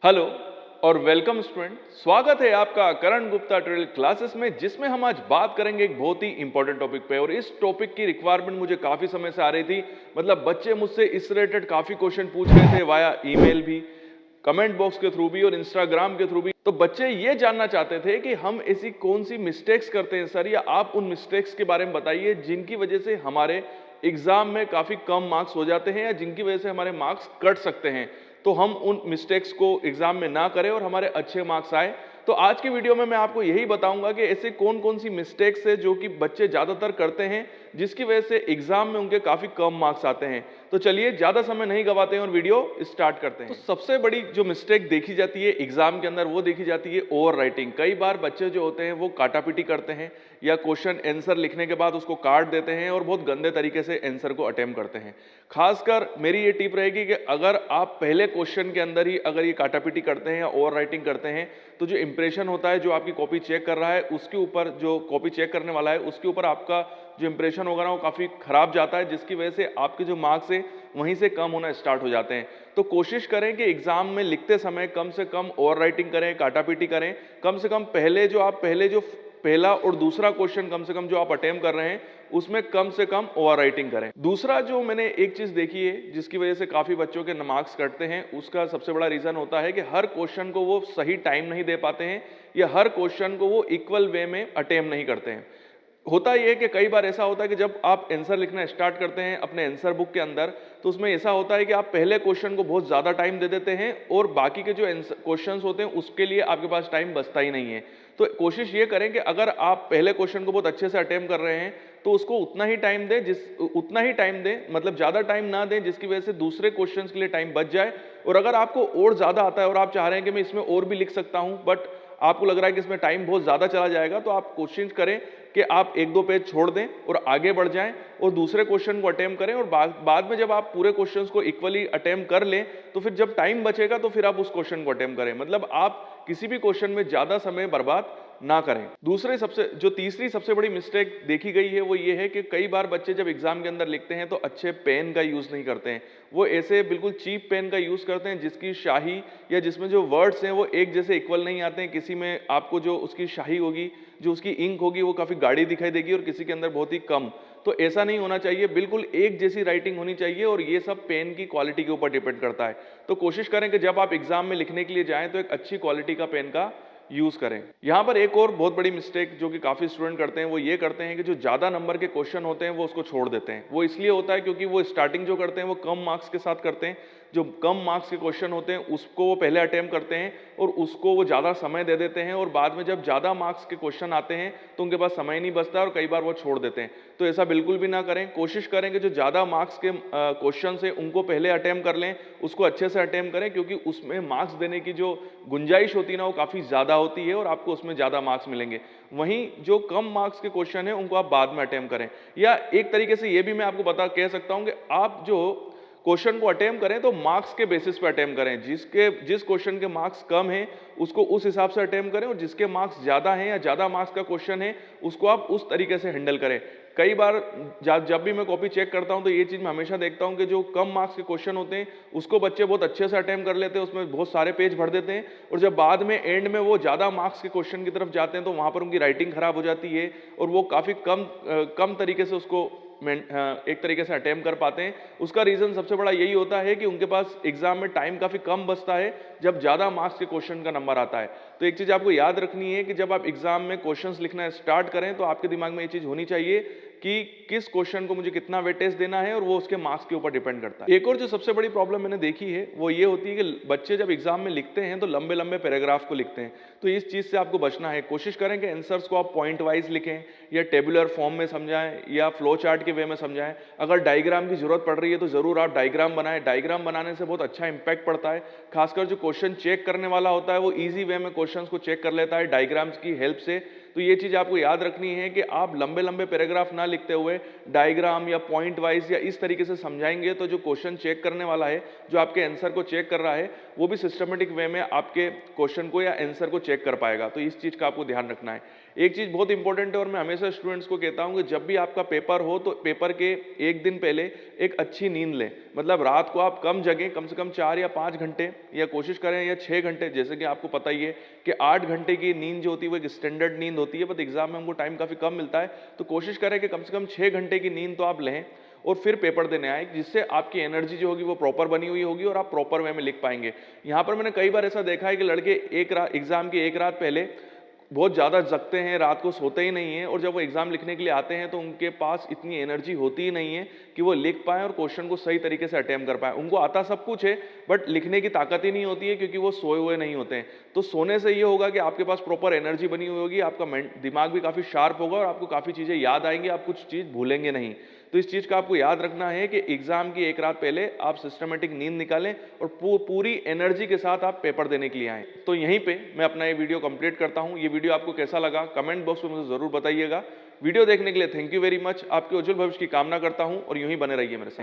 Hello और welcome student. स्वागत है आपका करण गुप्ता ट्रेल क्लासेस में, जिसमें हम आज बात करेंगे एक बहुत ही इंपॉर्टेंट टॉपिक पे। और इस टॉपिक की रिक्वायरमेंट मुझे काफी समय से आ रही थी। मतलब बच्चे मुझसे इस रिलेटेड काफी क्वेश्चन पूछ रहे थे वाया ईमेल भी, कमेंट बॉक्स के थ्रू भी और इंस्टाग्राम के थ्रू भी। तो बच्चे ये जानना चाहते थे कि हम ऐसी कौन सी मिस्टेक्स करते हैं सर, या आप उन मिस्टेक्स के बारे में बताइए जिनकी वजह से हमारे एग्जाम में काफी कम मार्क्स हो जाते हैं, या जिनकी वजह से हमारे मार्क्स कट सकते हैं। तो हम उन मिस्टेक्स को एग्जाम में ना करें और हमारे अच्छे मार्क्स आए। तो आज की वीडियो में मैं आपको यही बताऊंगा कि ऐसे कौन कौन सी मिस्टेक्स है जो कि बच्चे ज्यादातर करते हैं, जिसकी वजह से एग्जाम में उनके काफी कम मार्क्स आते हैं। तो चलिए ज्यादा समय नहीं गवाते हैं और वीडियो स्टार्ट करते हैं। तो सबसे बड़ी जो मिस्टेक देखी जाती है एग्जाम के अंदर, वो देखी जाती है ओवर राइटिंग। कई बार बच्चे जो होते हैं वो काटापीटी करते हैं, या क्वेश्चन आंसर लिखने के बाद उसको काट देते हैं और बहुत गंदे तरीके से आंसर को अटेम्प्ट करते हैं। खासकर मेरी ये टिप रहेगी कि अगर आप पहले क्वेश्चन के अंदर ही अगर ये काटापीटी करते हैं या ओवर राइटिंग करते हैं, तो जो इंप्रेशन होता है, जो आपकी कॉपी चेक कर रहा है उसके ऊपर, जो कॉपी चेक करने वाला है उसके ऊपर आपका जो इंप्रेशन होगा ना, वो काफी खराब जाता है, जिसकी वजह से आपके जो मार्क्स है वहीं से कम होना स्टार्ट हो जाते हैं। तो कोशिश करें कि एग्जाम में लिखते समय कम से कम ओवर राइटिंग करें, काटापीटी करें। कम से कम पहला और दूसरा क्वेश्चन कम से कम जो आप अटेम्प्ट कर रहे हैं उसमें कम से कम ओवर राइटिंग करें। दूसरा जो मैंने एक चीज देखी है जिसकी वजह से काफी बच्चों के मार्क्स कटते हैं, उसका सबसे बड़ा रीजन होता है कि हर क्वेश्चन को वो सही टाइम नहीं दे पाते हैं, या हर क्वेश्चन को वो इक्वल वे में अटेम्प्ट नहीं करते हैं। होता यह है कि कई बार ऐसा होता है कि जब आप आंसर लिखना स्टार्ट करते हैं अपने आंसर बुक के अंदर, तो उसमें ऐसा होता है कि आप पहले क्वेश्चन को बहुत ज्यादा टाइम दे देते हैं और बाकी के जो क्वेश्चंस होते हैं उसके लिए आपके पास टाइम बचता ही नहीं है। तो कोशिश ये करें कि अगर आप पहले क्वेश्चन को बहुत अच्छे से अटेम्प्ट कर रहे हैं तो उसको उतना ही टाइम दें, मतलब ज्यादा टाइम ना दें जिसकी वजह से दूसरे क्वेश्चंस के लिए टाइम बच जाए। और अगर आपको और ज्यादा आता है और आप चाह रहे हैं कि मैं इसमें और भी लिख सकता हूं, बट आपको लग रहा है कि इसमें टाइम बहुत ज्यादा चला जाएगा, तो आप कोशिश करें कि आप एक दो पेज छोड़ दें और आगे बढ़ जाएं और दूसरे क्वेश्चन को अटेम्प्ट करें। और बाद में जब आप पूरे क्वेश्चंस को इक्वली अटेम्प्ट कर लें, तो फिर जब टाइम बचेगा तो फिर आप उस क्वेश्चन को अटेम्प्ट करें। मतलब आप किसी भी क्वेश्चन में ज्यादा समय बर्बाद ना करें। तीसरी सबसे बड़ी मिस्टेक देखी गई है वो ये है कि कई बार बच्चे जब एग्जाम के अंदर लिखते हैं तो अच्छे पेन का यूज नहीं करते हैं। वो ऐसे बिल्कुल चीप पेन का यूज करते हैं जिसकी शाही या जिसमें जो वर्ड्स हैं वो एक जैसे इक्वल नहीं आते हैं। किसी में आपको जो उसकी शाही होगी, जो उसकी इंक होगी, वो काफी गाढ़ी दिखाई देगी और किसी के अंदर बहुत ही कम। तो ऐसा नहीं होना चाहिए, बिल्कुल एक जैसी राइटिंग होनी चाहिए, और ये सब पेन की क्वालिटी के ऊपर डिपेंड करता है। तो कोशिश करें कि जब आप एग्जाम में लिखने के लिए जाएं तो एक अच्छी क्वालिटी का पेन का यूज करें। यहां पर एक और बहुत बड़ी मिस्टेक जो कि काफी स्टूडेंट करते हैं वो ये करते हैं कि जो ज्यादा नंबर के क्वेश्चन होते हैं वो उसको छोड़ देते हैं। वो इसलिए होता है क्योंकि वो स्टार्टिंग जो करते हैं वो कम मार्क्स के साथ करते हैं। जो कम मार्क्स के क्वेश्चन होते हैं उसको वो पहले अटेम्प्ट करते हैं और उसको वो ज्यादा समय दे देते हैं, और बाद में जब ज्यादा मार्क्स के क्वेश्चन आते हैं तो उनके पास समय नहीं बचता और कई बार वो छोड़ देते हैं। तो ऐसा बिल्कुल भी ना करें। कोशिश करें कि जो ज्यादा मार्क्स के क्वेश्चन है उनको पहले अटेम्प्ट कर लें, उसको अच्छे से अटेम्प्ट करें, क्योंकि उसमें मार्क्स देने की जो गुंजाइश होती है ना वो काफी ज्यादा होती है और आपको उसमें ज्यादा मार्क्स मिलेंगे। वहीं जो कम मार्क्स के क्वेश्चन है उनको आप बाद में अटेम्प्ट करें। या एक तरीके से ये भी मैं आपको कह सकता हूं कि आप जो क्वेश्चन को अटेम्प्ट करें तो मार्क्स के बेसिस पे अटेम्प्ट करें। जिस क्वेश्चन के मार्क्स कम हैं उसको उस हिसाब से अटेम्प्ट करें, और जिसके मार्क्स ज्यादा हैं या ज्यादा मार्क्स का क्वेश्चन है उसको आप उस तरीके से हैंडल करें। कई बार जब भी मैं कॉपी चेक करता हूं तो ये चीज मैं हमेशा देखता हूं कि जो कम मार्क्स के क्वेश्चन होते हैं उसको बच्चे बहुत अच्छे से अटेम्प्ट कर लेते हैं, उसमें बहुत सारे पेज भर देते हैं, और जब बाद में एंड में वो ज्यादा मार्क्स के क्वेश्चन की तरफ जाते हैं तो वहां पर उनकी राइटिंग खराब हो जाती है और वो काफी कम तरीके से उसको एक तरीके से अटेम्प्ट कर पाते हैं। उसका रीजन सबसे बड़ा यही होता है कि उनके पास एग्जाम में टाइम काफी कम बचता है जब ज्यादा मार्क्स के क्वेश्चन का नंबर आता है। तो एक चीज आपको याद रखनी है कि जब आप एग्जाम में क्वेश्चंस लिखना स्टार्ट करें तो आपके दिमाग में ये चीज होनी चाहिए कि किस क्वेश्चन को मुझे कितना वेटेज देना है, और वो उसके मार्क्स के ऊपर डिपेंड करता है। एक और जो सबसे बड़ी प्रॉब्लम मैंने देखी है वो ये होती है कि बच्चे जब एग्जाम में लिखते हैं तो लंबे लंबे पैराग्राफ को लिखते हैं। तो इस चीज से आपको बचना है। कोशिश करें कि आंसर्स को आप पॉइंट वाइज लिखें, या टेबुलर फॉर्म में समझाएं, या फ्लो चार्ट के वे में समझाएं। अगर डायग्राम की जरूरत पड़ रही है तो जरूर आप डायग्राम बनाएं। डायग्राम बनाने से बहुत अच्छा इंपैक्ट पड़ता है। खासकर जो क्वेश्चन चेक करने वाला होता है वो इजी वे में क्वेश्चन को चेक कर लेता है डायग्राम्स की हेल्प से। तो ये चीज आपको याद रखनी है कि आप लंबे लंबे पैराग्राफ ना लिखते हुए डायग्राम या पॉइंट वाइज या इस तरीके से समझाएंगे तो जो क्वेश्चन चेक करने वाला है, जो आपके आंसर को चेक कर रहा है, वो भी सिस्टमेटिक वे में आपके क्वेश्चन को या आंसर को चेक कर पाएगा। तो इस चीज का आपको ध्यान रखना है। एक चीज़ बहुत इंपॉर्टेंट है और मैं हमेशा स्टूडेंट्स को कहता हूँ कि जब भी आपका पेपर हो तो पेपर के एक दिन पहले एक अच्छी नींद लें। मतलब रात को आप कम जगें, कम से कम 4 या 5 घंटे, या कोशिश करें या 6 घंटे। जैसे कि आपको पता ही है कि 8 घंटे की नींद जो होती है वो एक स्टैंडर्ड नींद होती है, बट एग्जाम में हमको टाइम काफ़ी कम मिलता है, तो कोशिश करें कि कम से कम 6 घंटे की नींद तो आप लें और फिर पेपर देने आए, जिससे आपकी एनर्जी जो होगी वो प्रॉपर बनी हुई होगी और आप प्रॉपर वे में लिख पाएंगे। यहाँ पर मैंने कई बार ऐसा देखा है कि लड़के एग्जाम की एक रात पहले बहुत ज़्यादा जगते हैं, रात को सोते ही नहीं हैं, और जब वो एग्ज़ाम लिखने के लिए आते हैं तो उनके पास इतनी एनर्जी होती ही नहीं है कि वो लिख पाएँ और क्वेश्चन को सही तरीके से अटेम्प्ट कर पाएँ। उनको आता सब कुछ है, बट लिखने की ताकत ही नहीं होती है, क्योंकि वो सोए हुए नहीं होते हैं। तो सोने से ये होगा कि आपके पास प्रॉपर एनर्जी बनी हुई होगी, आपका दिमाग भी काफ़ी शार्प होगा और आपको काफ़ी चीज़ें याद आएंगी, आप कुछ चीज़ भूलेंगे नहीं। तो इस चीज़ का आपको याद रखना है कि एग्जाम की एक रात पहले आप सिस्टमेटिक नींद निकालें और पूरी एनर्जी के साथ आप पेपर देने के लिए आएँ। तो यहीं पे मैं अपना ये वीडियो कंप्लीट करता हूँ। ये वीडियो आपको कैसा लगा कमेंट बॉक्स में मुझे ज़रूर बताइएगा। वीडियो देखने के लिए थैंक यू वेरी मच। आपके उज्जवल भविष्य की कामना करता हूँ और यूं ही बने रहिए मेरे साथ।